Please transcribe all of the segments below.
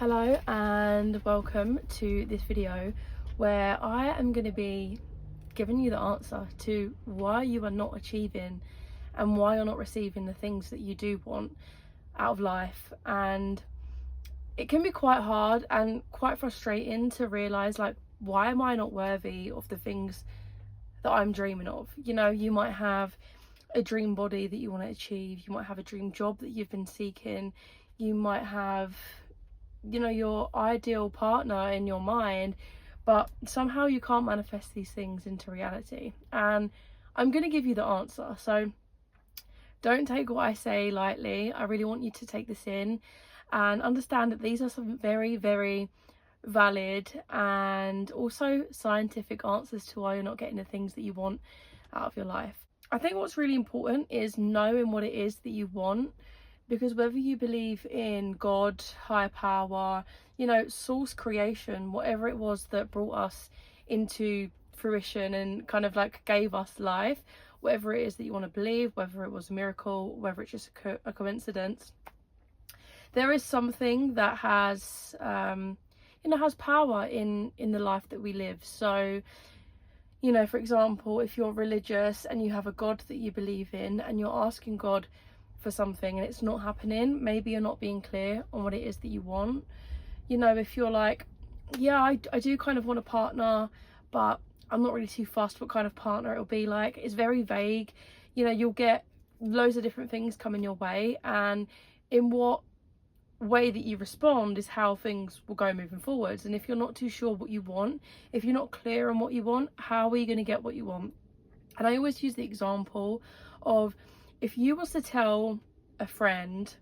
Hello and welcome to this video where I am going to be giving you the answer to why you are not achieving and why you're not receiving the things that you do want out of life. And it can be quite hard and quite frustrating to realize, like, why am I not worthy of the things that I'm dreaming of? You know, you might have a dream body that you want to achieve, you might have a dream job that you've been seeking, you might have, you know, your ideal partner in your mind, but somehow you can't manifest these things into reality. And I'm going to give you the answer, so don't take what I say lightly. I really want you to take this in and understand that these are some very, very valid and also scientific answers to why you're not getting the things that you want out of your life. I think what's really important is knowing what it is that you want, because whether you believe in God, higher power, you know, source creation, whatever it was that brought us into fruition and kind of like gave us life, whatever it is that you want to believe, whether it was a miracle, whether it's just a coincidence, there is something that has has power in the life that we live. So, you know, for example, if you're religious and you have a God that you believe in and you're asking God for something and it's not happening, maybe you're not being clear on what it is that you want. You know, if you're like, yeah, I do kind of want a partner, but I'm not really too fussed what kind of partner it'll be. Like, it's very vague. You know, you'll get loads of different things coming your way, and in what way that you respond is how things will go moving forwards. And if you're not too sure what you want, if you're not clear on what you want, how are you going to get what you want? And I always use the example of, if you was to tell a friend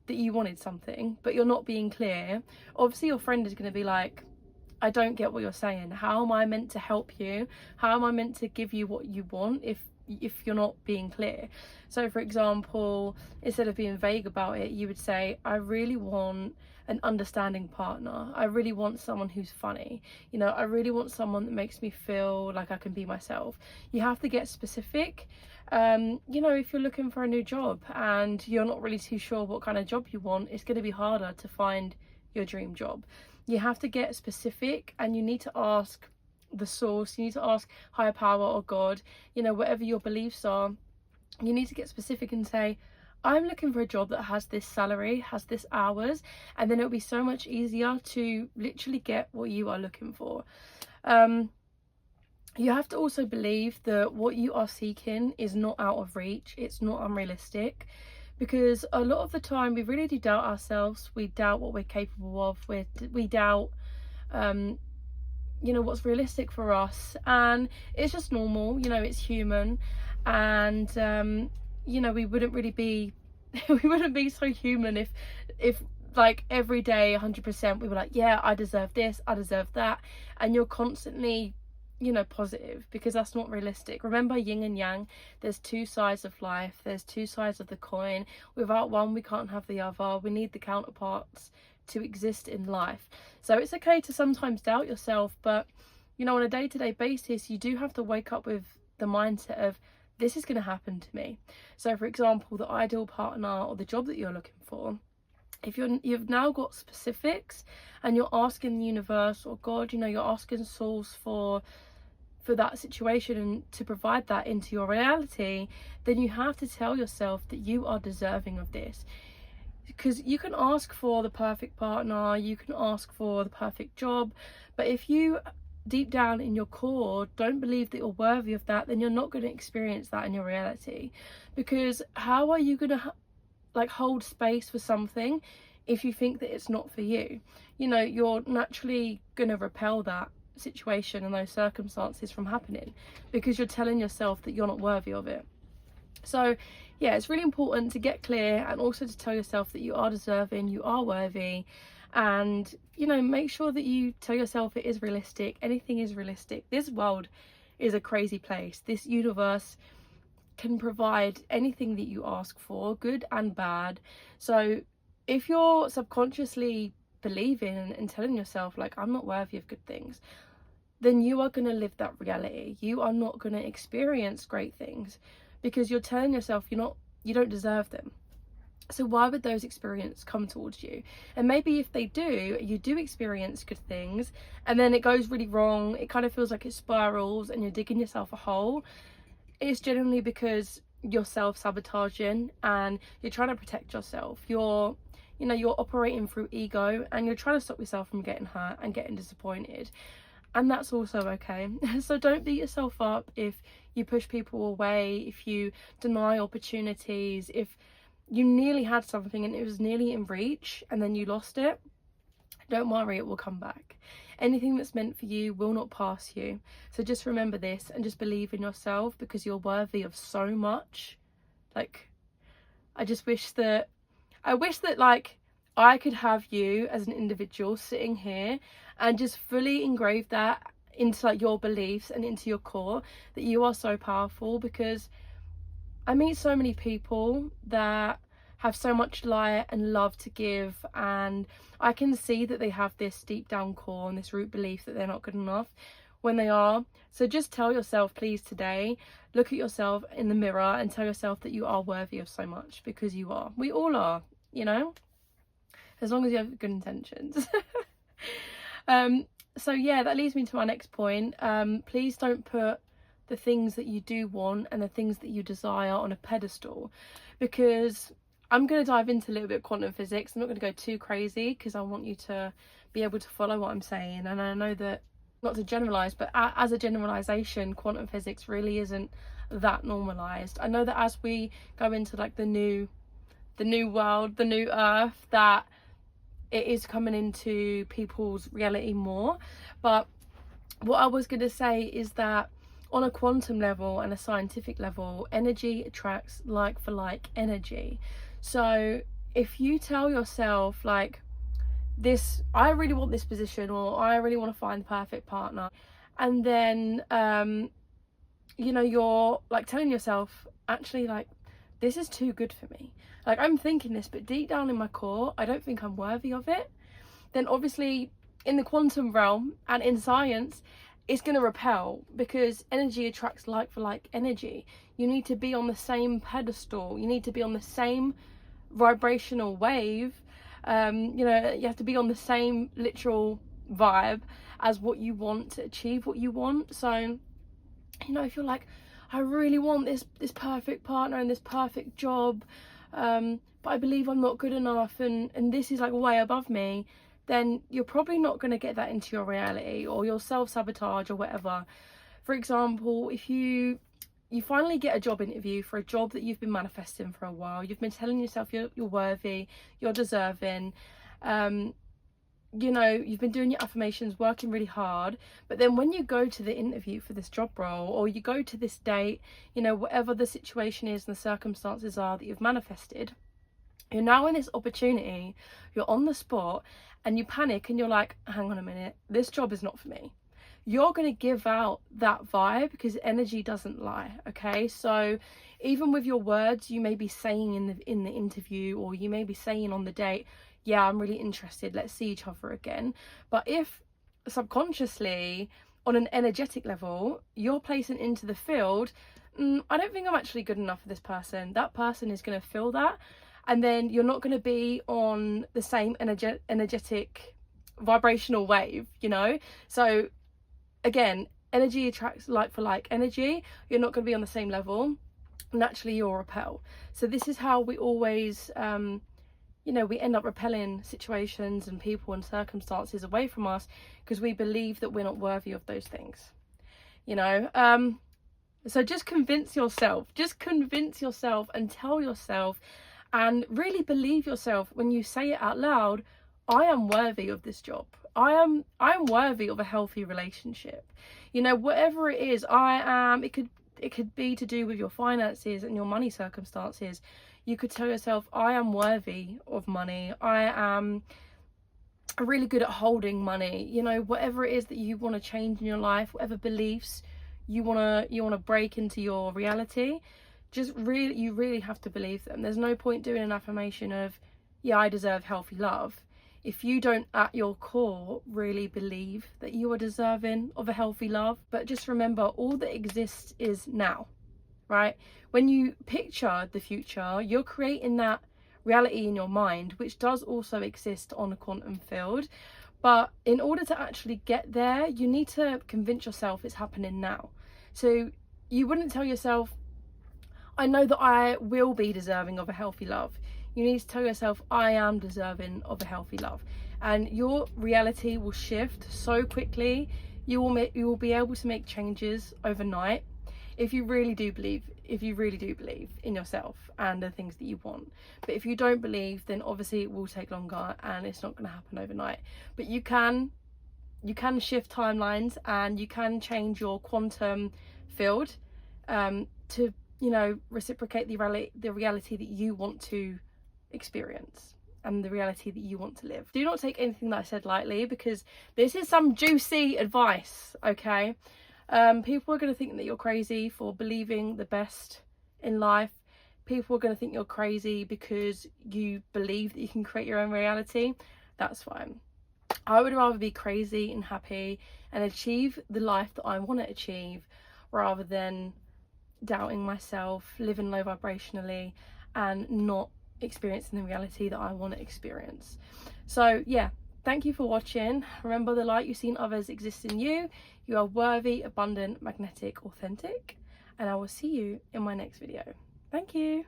that you wanted something but you're not being clear, obviously your friend is going to be like, I don't get what you're saying. How am I meant to help you? How am I meant to give you what you want if you're not being clear? So for example, instead of being vague about it, you would say, I really want an understanding partner. I really want someone who's funny. You know, I really want someone that makes me feel like I can be myself. You have to get specific. You know, if you're looking for a new job and you're not really too sure what kind of job you want, it's going to be harder to find your dream job. You have to get specific, and you need to ask the source, you need to ask higher power or God, you know, whatever your beliefs are. You need to get specific and say, I'm looking for a job that has this salary, has this hours, and then it'll be so much easier to literally get what you are looking for. You have to also believe that what you are seeking is not out of reach, it's not unrealistic, because a lot of the time we really do doubt ourselves, we doubt what we're capable of, we doubt you know, what's realistic for us, and it's just normal, you know, it's human. And you know, we wouldn't really be we wouldn't be so human if like every day 100% we were like, yeah, I deserve this, I deserve that, and you're constantly, you know, positive, because that's not realistic. Remember, yin and yang, there's two sides of life, there's two sides of the coin. Without one we can't have the other. We need the counterparts to exist in life. So it's okay to sometimes doubt yourself, but you know, on a day-to-day basis you do have to wake up with the mindset of, this is going to happen to me. So for example, the ideal partner or the job that you're looking for, if you've now got specifics and you're asking the universe or God, you know, you're asking source for that situation and to provide that into your reality, then you have to tell yourself that you are deserving of this. Because you can ask for the perfect partner, you can ask for the perfect job, but if you deep down in your core don't believe that you're worthy of that, then you're not going to experience that in your reality. Because how are you going to like hold space for something if you think that it's not for you? You know, you're naturally going to repel that situation and those circumstances from happening, because you're telling yourself that you're not worthy of it. So yeah, it's really important to get clear and also to tell yourself that you are deserving, you are worthy, and you know, make sure that you tell yourself it is realistic. Anything is realistic. This world is a crazy place. This universe can provide anything that you ask for, good and bad. So if you're subconsciously believing and telling yourself like, I'm not worthy of good things, then you are going to live that reality. You are not going to experience great things, because you're telling yourself you don't deserve them. So why would those experiences come towards you? And maybe if they do, you do experience good things and then it goes really wrong, it kind of feels like it spirals and you're digging yourself a hole. It's generally because you're self-sabotaging and you're trying to protect yourself. You're operating through ego and you're trying to stop yourself from getting hurt and getting disappointed. And that's also okay. So don't beat yourself up if you push people away, if you deny opportunities, if you nearly had something and it was nearly in reach and then you lost it. Don't worry, it will come back. Anything that's meant for you will not pass you. So just remember this and just believe in yourself, because you're worthy of so much. Like, I wish that like I could have you as an individual sitting here and just fully engrave that into like your beliefs and into your core, that you are so powerful. Because I meet so many people that have so much light and love to give, and I can see that they have this deep down core and this root belief that they're not good enough when they are. So just tell yourself, please, today, look at yourself in the mirror and tell yourself that you are worthy of so much, because you are. We all are, you know, as long as you have good intentions. So yeah, that leads me to my next point. Please don't put the things that you do want and the things that you desire on a pedestal, because I'm going to dive into a little bit of quantum physics. I'm not going to go too crazy because I want you to be able to follow what I'm saying. And I know that, not to generalize, but as a generalization, quantum physics really isn't that normalized. I know that as we go into like the new world, the new earth, that it is coming into people's reality more. But what I was going to say is that on a quantum level and a scientific level, energy attracts like for like energy. So if you tell yourself like, this, I really want this position, or I really want to find the perfect partner, and then you're like telling yourself, actually, like, this is too good for me, like I'm thinking this, but deep down in my core I don't think I'm worthy of it, then obviously in the quantum realm and in science it's going to repel, because energy attracts like for like energy. You need to be on the same pedestal, you need to be on the same vibrational wave, you have to be on the same literal vibe as what you want to achieve what you want. So if you're like, I really want this perfect partner and this perfect job, but I believe I'm not good enough and this is like way above me, then you're probably not going to get that into your reality, or you'll self-sabotage or whatever. For example, if you finally get a job interview for a job that you've been manifesting for a while, you've been telling yourself you're worthy, you're deserving, you've been doing your affirmations, working really hard, but then when you go to the interview for this job role, or you go to this date, whatever the situation is and the circumstances are that you've manifested, you're now in this opportunity, you're on the spot, and you panic and you're like, hang on a minute, this job is not for me. You're going to give out that vibe, because energy doesn't lie, okay? So even with your words, you may be saying in the interview, or you may be saying on the date, yeah, I'm really interested, let's see each other again. But if subconsciously, on an energetic level, you're placing into the field, I don't think I'm actually good enough for this person, that person is going to feel that. And then you're not going to be on the same energetic vibrational wave, So again, energy attracts like for like energy. You're not going to be on the same level. Naturally, you'll repel. So this is how we always, we end up repelling situations and people and circumstances away from us, because we believe that we're not worthy of those things, So just convince yourself and tell yourself, and really believe yourself when you say it out loud, I am worthy of this job. I am worthy of a healthy relationship. Whatever it is, I am. It could be to do with your finances and your money circumstances. You could tell yourself, I am worthy of money. I am really good at holding money. Whatever it is that you want to change in your life, whatever beliefs you want to break into your reality, you really have to believe them. There's no point doing an affirmation of, yeah, I deserve healthy love, if you don't at your core really believe that you are deserving of a healthy love. But just remember, all that exists is now, right? When you picture the future, you're creating that reality in your mind, which does also exist on a quantum field. But in order to actually get there, you need to convince yourself it's happening now. So you wouldn't tell yourself, I know that I will be deserving of a healthy love. You need to tell yourself, I am deserving of a healthy love. And your reality will shift so quickly. You will be able to make changes overnight if you really do believe in yourself and the things that you want. But if you don't believe, then obviously it will take longer and it's not going to happen overnight. But you can shift timelines, and you can change your quantum field to, you know, reciprocate the reality that you want to experience and the reality that you want to live. Do not take anything that I said lightly, because this is some juicy advice, okay? People are going to think that you're crazy for believing the best in life. People are going to think you're crazy because you believe that you can create your own reality. That's fine. I would rather be crazy and happy and achieve the life that I want to achieve, rather than doubting myself, living low vibrationally, and not experiencing the reality that I want to experience. So yeah, thank you for watching. Remember, the light you see in others exists in you. You are worthy, abundant, magnetic, authentic, and I will see you in my next video. Thank you.